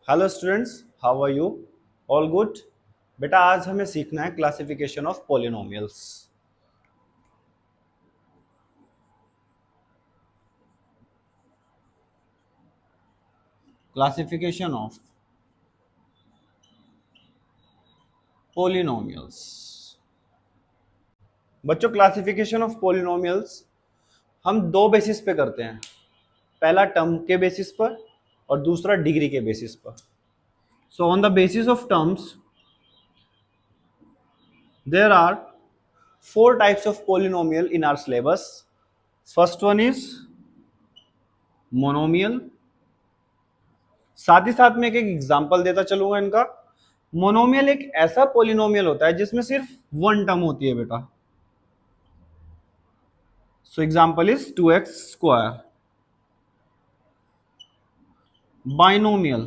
Hello students, how are you? All good? बेटा आज हमें सीखना है classification of polynomials. Classification of polynomials. बच्चों, क्लासिफिकेशन ऑफ पॉलिनोमियल्स हम दो बेसिस पे करते हैं। पहला टर्म के बेसिस पर और दूसरा डिग्री के बेसिस पर। So on the basis of terms there are four types of polynomial in our syllabus. First one is monomial. साथ ही साथ में एक एग्जांपल देता चलूंगा इनका। मोनोमियल एक ऐसा पोलिनोमियल होता है जिसमें सिर्फ वन टर्म होती है बेटा। So example is 2x²। Binomial,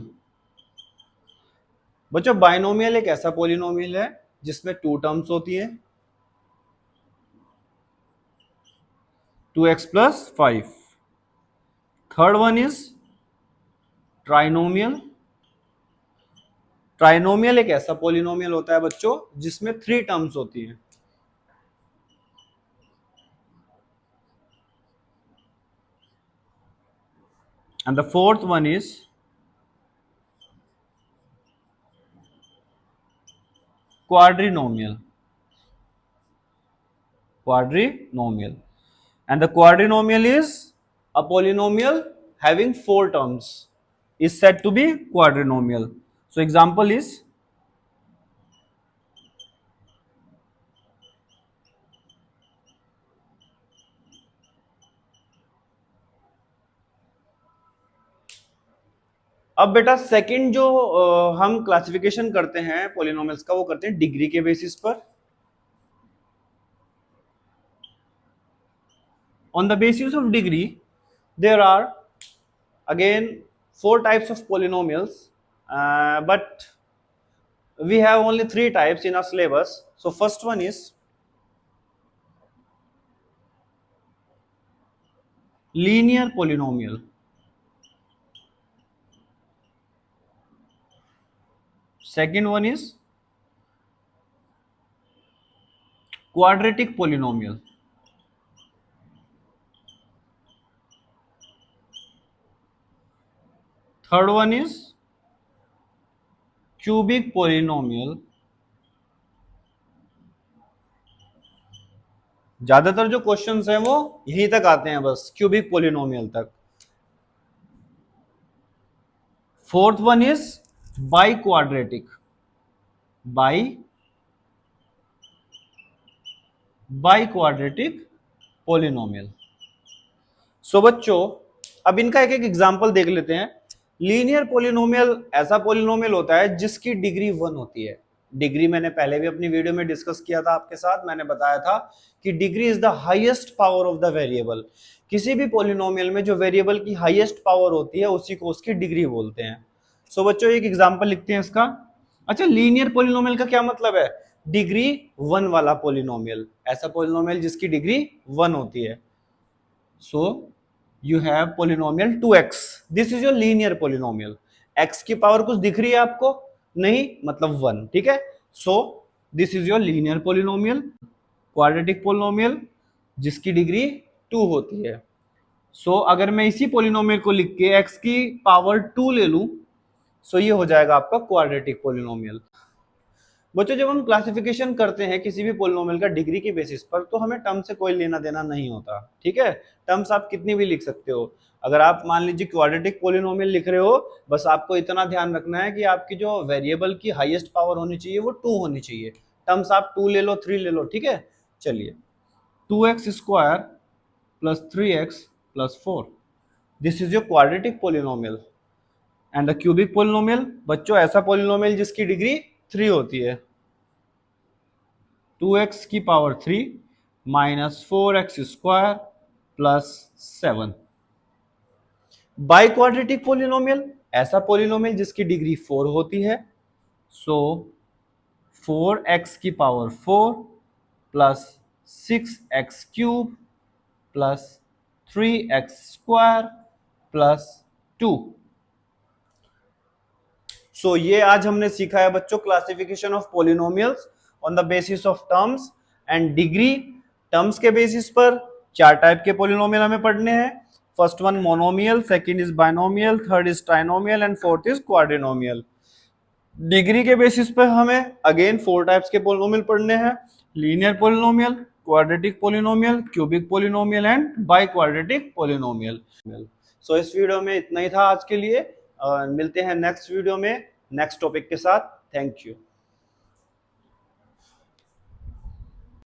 बच्चों बाइनोमियल एक ऐसा पोलिनोमियल है जिसमें टू टर्म्स होती हैं, 2x+5। Third one is trinomial. Trinomial एक ऐसा पोलिनोमियल होता है बच्चों जिसमें थ्री टर्म्स होती हैं, and the fourth one is quadrinomial. Quadrinomial. And the quadrinomial is a polynomial having four terms is said to be quadrinomial. So example is अब बेटा सेकंड जो हम क्लासिफिकेशन करते हैं पॉलिनोमियल्स का वो करते हैं डिग्री के बेसिस पर। On the basis of degree there are again four types of polynomials, but we have only three types in our syllabus. So first one is linear polynomial. Second one is quadratic polynomial. Third one is cubic polynomial. ज्यादातर जो questions हैं वो यहीं तक आते हैं, बस cubic polynomial तक। Fourth one is biquadratic. Biquadratic polynomial. So बच्चों अब इनका एक एक एग्जांपल देख लेते हैं। लीनियर पोलिनोमियल ऐसा पोलिनोमियल होता है जिसकी डिग्री वन होती है। डिग्री मैंने पहले भी अपनी वीडियो में डिस्कस किया था आपके साथ। मैंने बताया था कि degree is the highest power of the variable. किसी भी पोलिनोमियल में जो वेरिएबल की हाईएस्ट पावर होती है उसी को उसकी डिग्री बोलते हैं। सो बच्चों एक एग्जांपल लिखते हैं इसका। अच्छा, लीनियर पोलिनोमियल का क्या मतलब है? डिग्री वन वाला पोलिनोमियल, ऐसा पोलिनोमियल जिसकी डिग्री वन होती है। सो you have polynomial 2x. this is your linear polynomial. x की पावर कुछ दिख रही है आपको? नहीं, मतलब 1। ठीक है, so this is your linear polynomial. quadratic polynomial जिसकी डिग्री 2 होती है। so अगर मैं इसी polynomial को लिख के x की पावर 2 ले लूं so ये हो जाएगा आपका quadratic polynomial। बच्चों जब हम क्लासिफिकेशन करते हैं किसी भी पोलिनोमियल का डिग्री की बेसिस पर तो हमें टर्म से कोई लेना देना नहीं होता। ठीक है, टर्म्स आप कितनी भी लिख सकते हो। अगर आप मान लीजिए क्वाड्रेटिक पोलिनोमियल लिख रहे हो, बस आपको इतना ध्यान रखना है कि आपकी जो वेरिएबल की हाईएस्ट पावर होनी चाहिए वो 2 होनी चाहिए। टर्म्स आप 2 ले लो, 3 ले लो। ठीक है, चलिए 2x² + 3x + 4, this is your quadratic polynomial. And the cubic polynomial, बच्चों ऐसा पोलिनोमियल जिसकी डिग्री 3 होती है। 2x की power 3 - 4x² + 7। By quadratic polynomial ऐसा पोलिनोमियल जिसकी डिग्री 4 होती है। सो 4x की पावर 4 + 6x³ + 3x² + 2। सो ये आज हमने सीखा है बच्चों classification of polynomials on the basis of terms and degree. Terms के बेसिस पर 4 टाइप के पोलिनोमियल हमें पढ़ने हैं। First one monomial, second is binomial, third is trinomial and fourth is quadrinomial. Degree के बेसिस पर हमें अगेन 4 टाइप्स के पोलिनोमियल पढ़ने हैं, linear polynomial, quadratic polynomial, cubic polynomial and biquadratic polynomial. So इस वीडियो में इतना ही था आज के लिए। मिलते हैं नेक्स्ट वीडियो में नेक्स्ट टॉपिक के साथ। Thank you.